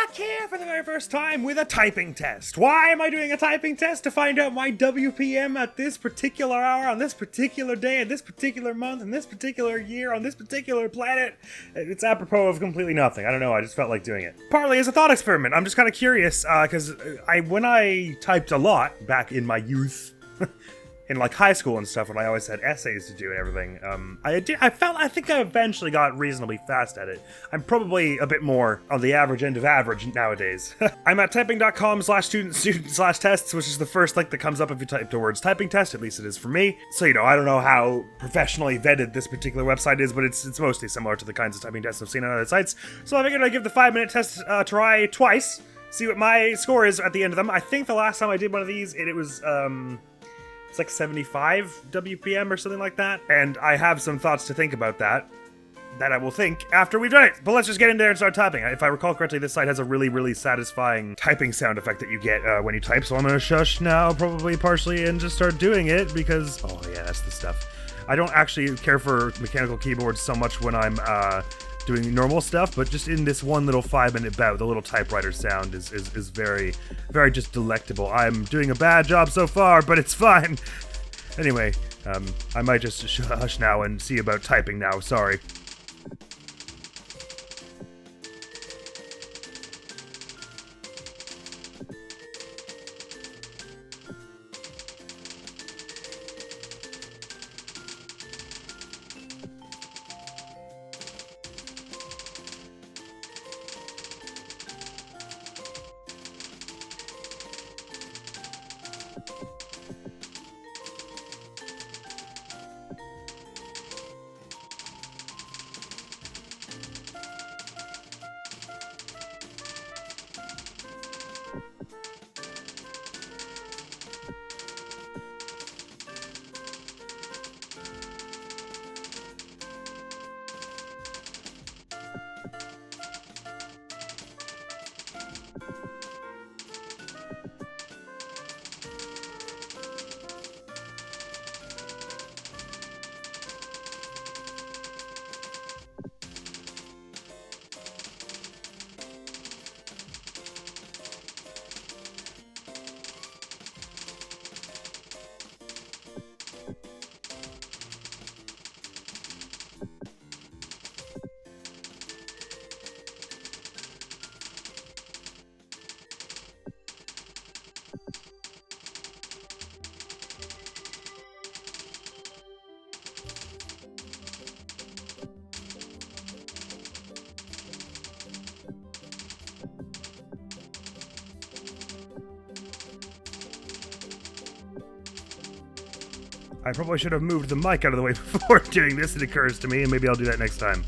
back here for the very first time with a typing test. Why am I doing a typing test? To find out my WPM at this particular hour, on this particular day, at this particular month, in this particular year, on this particular planet. It's apropos of completely nothing. I don't know, I just felt like doing it. Partly as a thought experiment. I'm just kind of curious, because when I typed a lot back in my youth, in like high school and stuff, when I always had essays to do and everything, I think I eventually got reasonably fast at it. I'm a bit more on the average end of average nowadays. I'm at typing.com/student/tests, which is the first link that comes up if you type the words typing test, at least it is for me. So, I don't know how professionally vetted this particular website is, but it's mostly similar to the kinds of typing tests I've seen on other sites. So I figured I'd give the 5-minute test a try twice, see what my score is at the end of them. I think the last time I did one of these, it was, it's like 75 WPM or something like that. And I have some thoughts to think about that I will think after we've done it. But let's just get in there and start typing. If I recall correctly, this site has a really, really satisfying typing sound effect that you get when you type. So I'm going to shush now, probably partially, and just start doing it because, oh yeah, that's the stuff. I don't actually care for mechanical keyboards so much when I'm doing normal stuff, but just in this one little 5-minute bout, the little typewriter sound is very, very just delectable. I'm doing a bad job so far, but it's fine. Anyway, I might just hush now and see about typing now, sorry. I probably should have moved the mic out of the way before doing this, it occurs to me, and maybe I'll do that next time.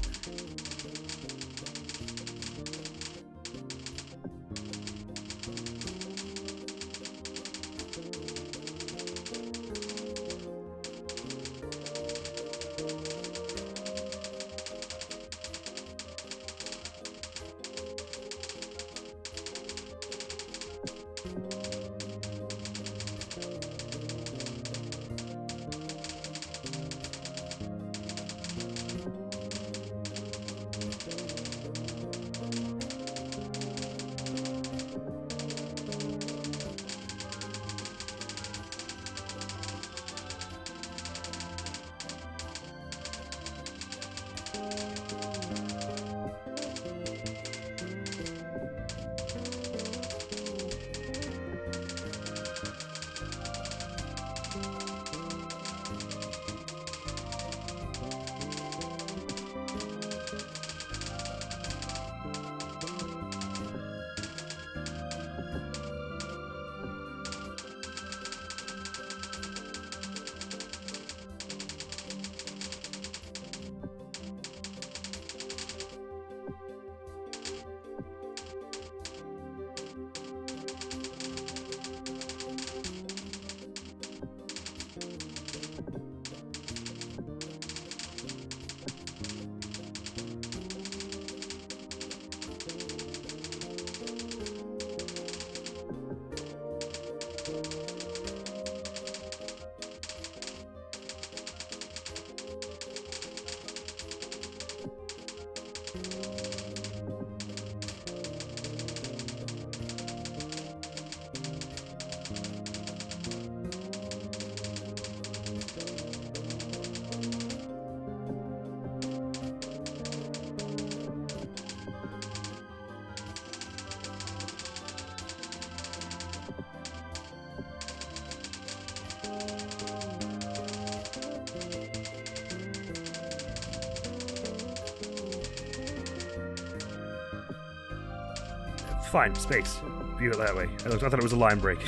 fine. Space. View it that way. I thought it was a line break.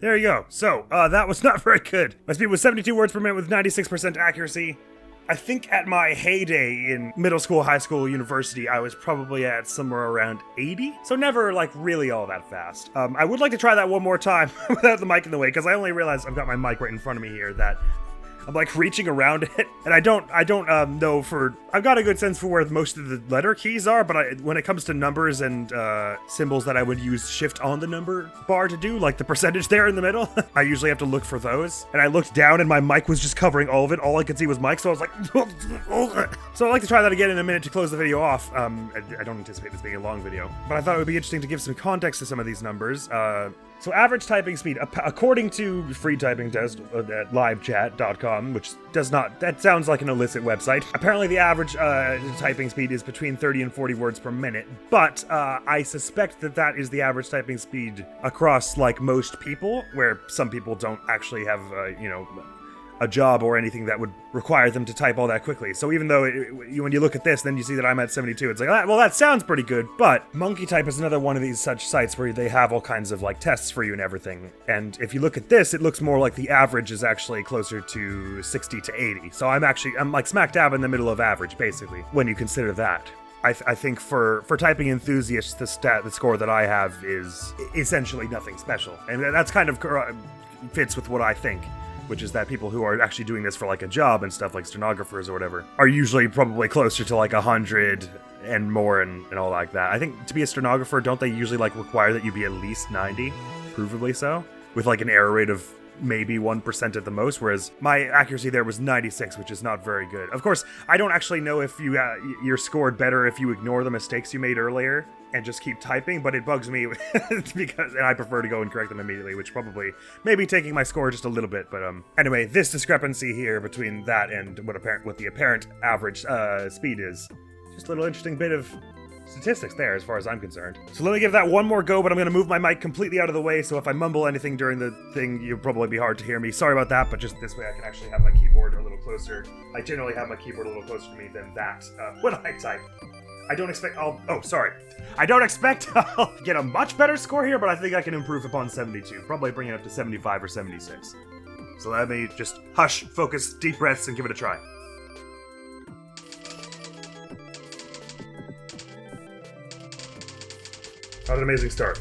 There you go. So, that was not very good. My speed was 72 words per minute with 96% accuracy. I think at my heyday in middle school, high school, university, I was probably at somewhere around 80. So never, like, really all that fast. I would like to try that one more time without the mic in the way, because I only realized I've got my mic right in front of me here that I'm like reaching around it, and I don't know for. I've got a good sense for where most of the letter keys are, but when it comes to numbers and symbols that I would use shift on the number bar to do, like the percentage there in the middle, I usually have to look for those. And I looked down, and my mic was just covering all of it. All I could see was mic, so I was like, so I'd like to try that again in a minute to close the video off. I don't anticipate this being a long video, but I thought it would be interesting to give some context to some of these numbers. So average typing speed, according to free typing test at livechat.com, which that sounds like an illicit website. Apparently the average typing speed is between 30 and 40 words per minute, but I suspect that is the average typing speed across like most people, where some people don't actually have, a job or anything that would require them to type all that quickly. So even though when you look at this, then you see that I'm at 72, it's like, well, that sounds pretty good. But Monkeytype is another one of these such sites where they have all kinds of like tests for you and everything. And if you look at this, it looks more like the average is actually closer to 60 to 80. So I'm like smack dab in the middle of average, basically, when you consider that. I think for typing enthusiasts, the score that I have is essentially nothing special. And that's kind of fits with what I think, which is that people who are actually doing this for like a job and stuff, like stenographers or whatever, are usually probably closer to like 100 and more and all like that. I think to be a stenographer, don't they usually like require that you be at least 90, provably so, with like an error rate of maybe 1% at the most, whereas my accuracy there was 96, which is not very good. Of course, I don't actually know if you're scored better if you ignore the mistakes you made earlier and just keep typing, but it bugs me and I prefer to go and correct them immediately, which probably may be taking my score just a little bit. But anyway, this discrepancy here between that and what the apparent average speed is, just a little interesting bit of statistics there as far as I'm concerned. So let me give that one more go, but I'm going to move my mic completely out of the way, so if I mumble anything during the thing, you'll probably be hard to hear me. Sorry about that, but just this way I can actually have my keyboard a little closer. I generally have my keyboard a little closer to me than that when I type. I don't expect I'll get a much better score here, but I think I can improve upon 72. Probably bring it up to 75 or 76. So let me just hush, focus, deep breaths, and give it a try. What an amazing start.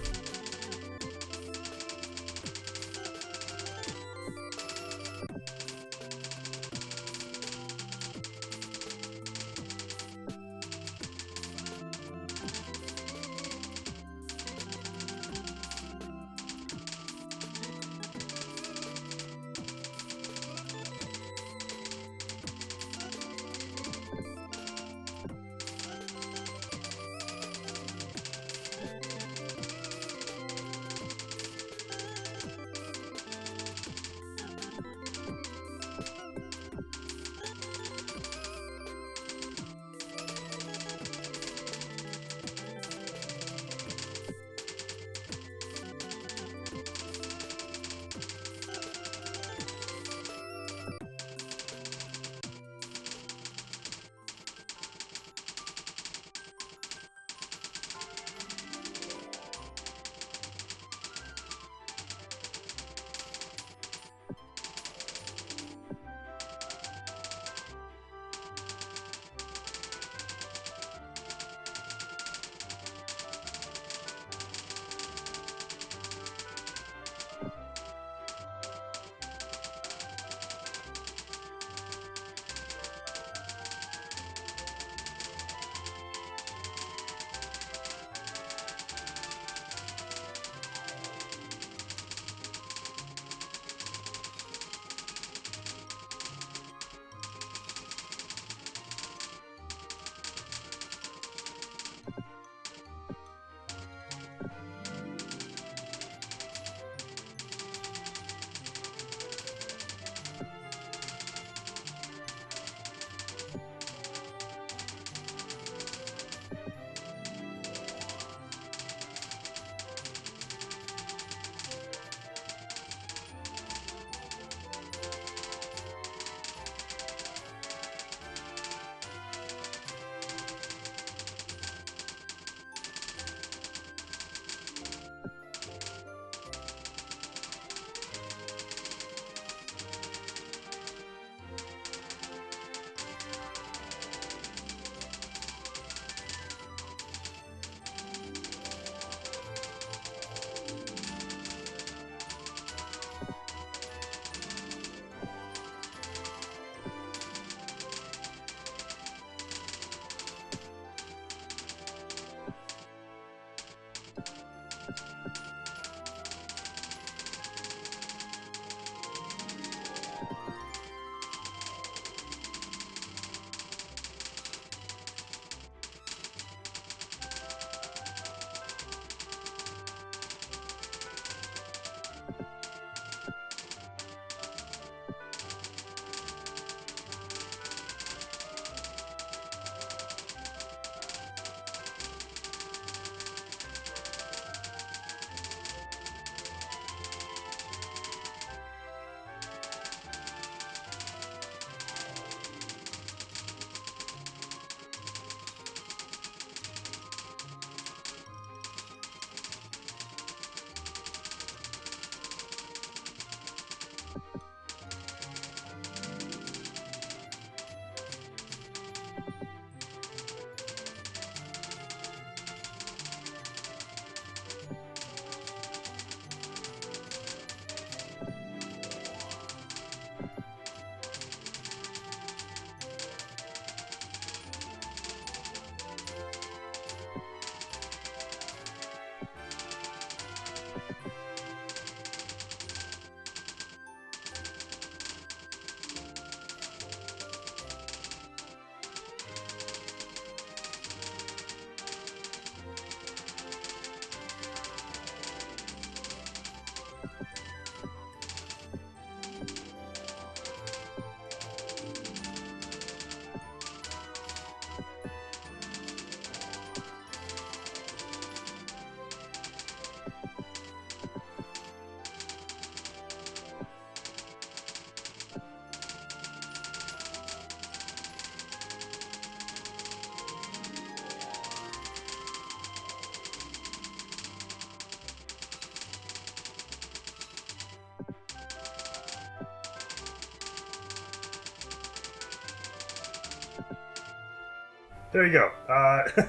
There you go.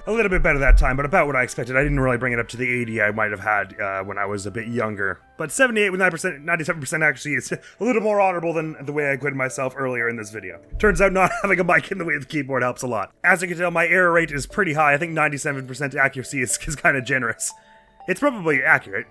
A little bit better that time, but about what I expected. I didn't really bring it up to the 80 I might have had when I was a bit younger. But 78 with 9%, 97% accuracy is a little more honorable than the way I acquitted myself earlier in this video. Turns out not having a mic in the way of the keyboard helps a lot. As you can tell, my error rate is pretty high. I think 97% accuracy is kind of generous. It's probably accurate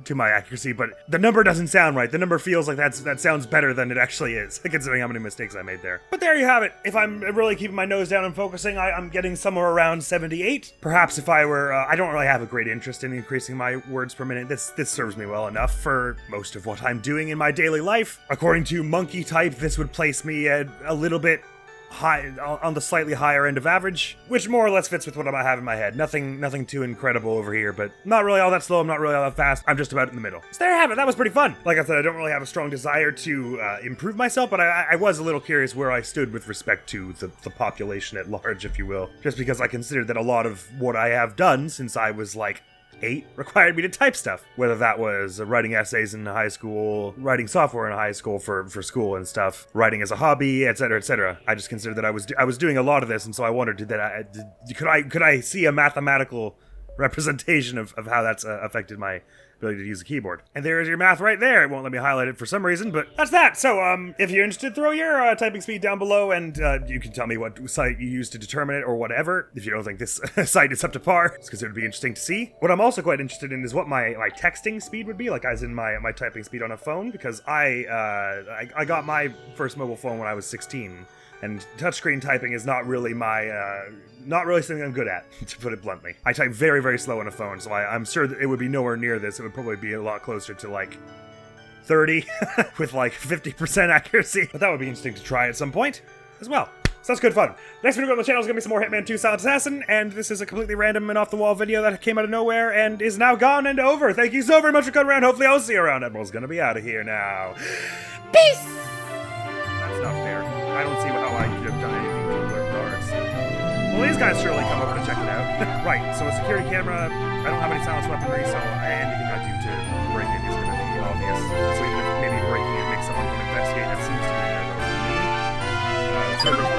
to my accuracy, but the number doesn't sound right. The number feels like that sounds better than it actually is, considering how many mistakes I made there. But there you have it. If I'm really keeping my nose down and focusing, I'm getting somewhere around 78. Perhaps if I were, I don't really have a great interest in increasing my words per minute. This serves me well enough for most of what I'm doing in my daily life. According to Monkeytype, this would place me at a little bit high, on the slightly higher end of average, which more or less fits with what I have in my head. Nothing too incredible over here, but not really all that slow, I'm not really all that fast, I'm just about in the middle. So there you have it, that was pretty fun. Like I said, I don't really have a strong desire to improve myself, but I was a little curious where I stood with respect to the population at large, if you will, just because I considered that a lot of what I have done since I was like 8 required me to type stuff, whether that was writing essays in high school, writing software in high school for school and stuff, writing as a hobby, etc., etc. I just considered that I was doing a lot of this, and so I wondered could I see a mathematical representation of how that's affected my ability to use a keyboard. And there's your math right there. It won't let me highlight it for some reason, but that's that. So if you're interested, throw your typing speed down below, and you can tell me what site you use to determine it or whatever. If you don't think this site is up to par, it's because it would be interesting to see. What I'm also quite interested in is what my texting speed would be, like as in my typing speed on a phone, because I got my first mobile phone when I was 16. And touchscreen typing is not really something I'm good at, to put it bluntly. I type very, very slow on a phone, so I'm sure that it would be nowhere near this. It would probably be a lot closer to like 30 with like 50% accuracy. But that would be interesting to try at some point as well. So that's good fun. Next video on the channel is going to be some more Hitman 2 Silent Assassin, and this is a completely random and off-the-wall video that came out of nowhere and is now gone and over. Thank you so very much for coming around. Hopefully I'll see you around. Admiral's going to be out of here now. Peace! That's not fair. I don't see how I could have done anything to alert guards. Well, these guys surely come over to check it out. Right, so a security camera, I don't have any silenced weaponry, so anything I do to break it is going to be obvious. So even if maybe breaking it makes someone come investigate, that seems to be a relatively server